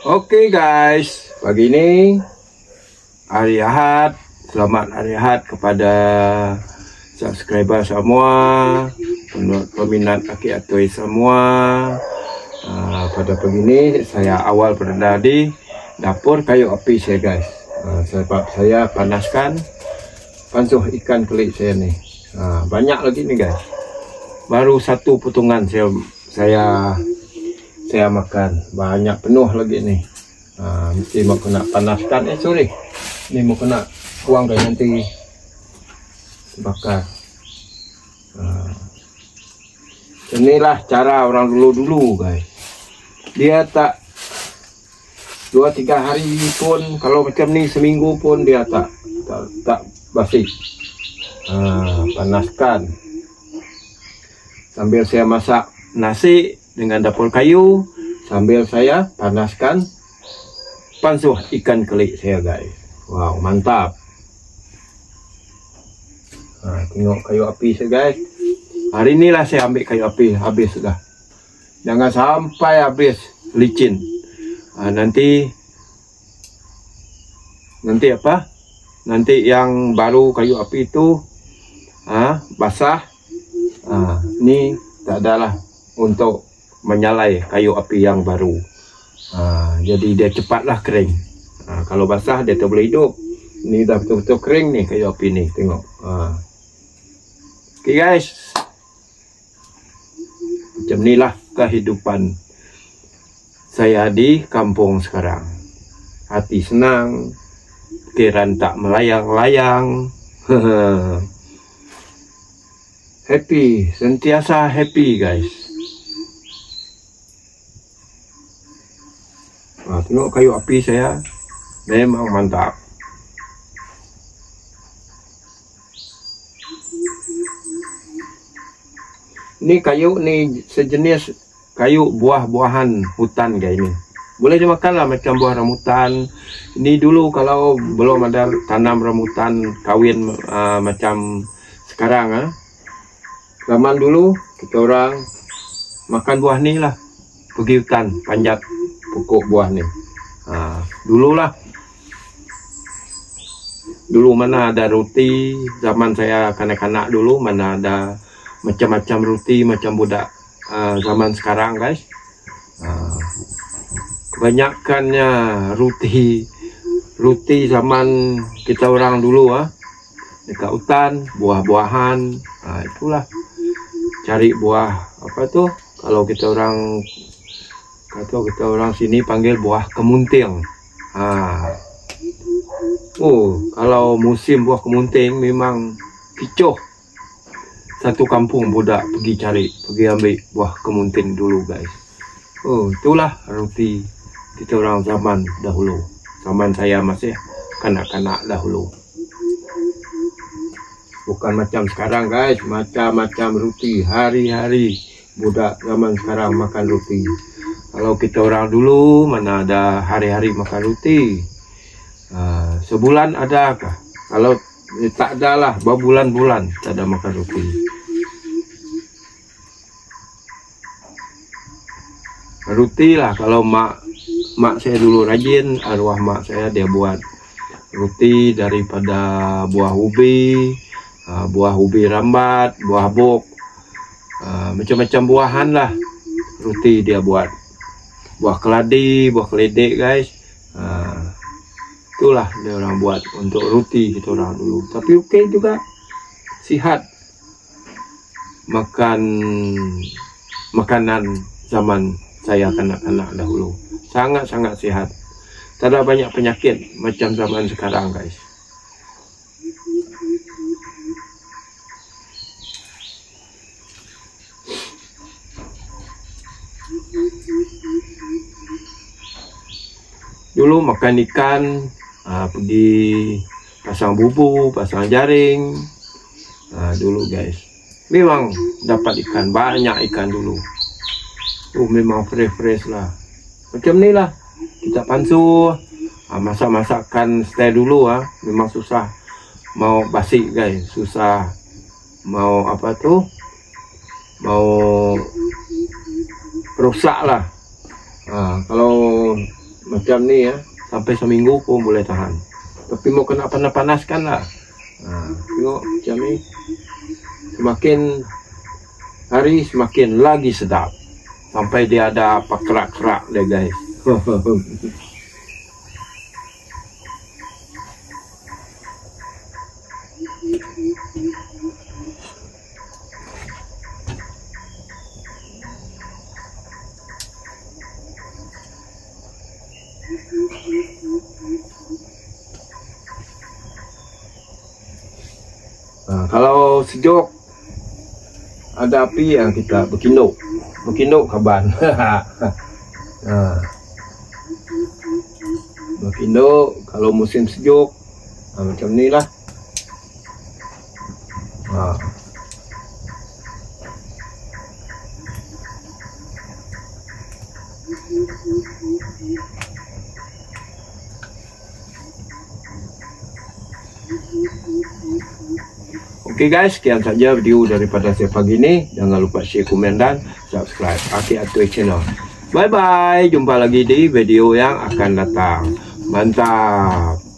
Oke guys, pagi ini hari Ahad. Selamat hari Ahad kepada subscriber semua, peminat Aki Atoy semua. Pada pagi ini saya awal berada di dapur kayu api saya guys. Sebab saya panaskan pansuh ikan pelik saya nih. Banyak lagi nih guys. Baru satu potongan saya makan, banyak penuh lagi nih. Mesti mau kena panaskan. Sorry, ini mau kena kuang dan nanti bakar. Inilah cara orang dulu guys. Dia tak 2-3 hari pun, kalau macam ni seminggu pun dia tak basi. Panaskan sambil saya masak nasi dengan dapur kayu, sambil saya panaskan pansuh ikan kelik saya guys. Wow, mantap. Tengok kayu api saya guys. Hari inilah saya ambil kayu api habis sudah. Jangan sampai habis licin. Nanti apa? Nanti yang baru kayu api itu basah. Ini tak adalah untuk menyalai kayu api yang baru. Jadi dia cepatlah kering. Kalau basah dia tak boleh hidup. Ini dah betul-betul kering nih kayu api nih, tengok. Oke guys, macam inilah kehidupan saya di kampung sekarang. Hati senang, pikiran tak melayang-layang. Happy, sentiasa happy guys. Tengok kayu api saya, memang mantap. Ini kayu ni sejenis kayu buah-buahan hutan guys ini. Boleh dimakan lah macam buah rambutan. Ini dulu kalau belum ada tanam rambutan kawin macam sekarang. Zaman dulu kita orang makan buah ni lah. Pergi hutan panjat pokok buah ni. Dulu mana ada roti. Zaman saya kanak-kanak dulu mana ada macam-macam roti macam budak zaman sekarang guys. Kebanyakannya roti zaman kita orang dulu dekat hutan, buah-buahan. Itulah cari buah apa tuh, kalau kita orang sini panggil buah kemunting. Kalau musim buah kemunting memang kicoh. Satu kampung budak pergi ambil buah kemunting dulu guys. Itulah roti kita orang zaman dahulu. Zaman saya masih kanak-kanak dahulu. Bukan macam sekarang guys, macam-macam roti. Hari-hari budak zaman sekarang makan roti. Kalau kita orang dulu mana ada hari-hari makan roti. Sebulan adakah? Kalau tak ada lah, berbulan-bulan tak ada makan roti. Roti lah kalau mak saya dulu rajin, arwah mak saya dia buat roti daripada buah ubi rambat, buah bok, macam-macam buahan lah. Roti dia buat, buah keladi, buah keledek guys. Itulah dia orang buat untuk roti kita orang dulu. Tapi okey juga, sihat. Makanan zaman saya kanak-kanak dahulu sangat-sangat sihat. Tak ada banyak penyakit macam zaman sekarang guys. Dulu makan ikan, pergi pasang bubu, pasang jaring. Dulu guys, memang dapat ikan, banyak ikan dulu. Memang fresh lah. Macam ni lah kita pansuh. Masak-masakan style dulu memang susah. Mau basi guys, susah. Mau apa tu, mau rusak lah. Kalau macam ni ya, sampai seminggu pun boleh tahan. Tapi mau kena panas-panaskan lah. Tengok macam ni. Semakin hari semakin lagi sedap. Sampai dia ada apa kerak-kerak dia guys. Kalau sejuk ada api yang kita berkinduk kaban. Berkinduk kalau musim sejuk macam ni lah. Oke guys, sekian saja video daripada saya pagi ini. Jangan lupa share, komen dan subscribe Aki Atoy Channel. Bye bye, jumpa lagi di video yang akan datang. Mantap.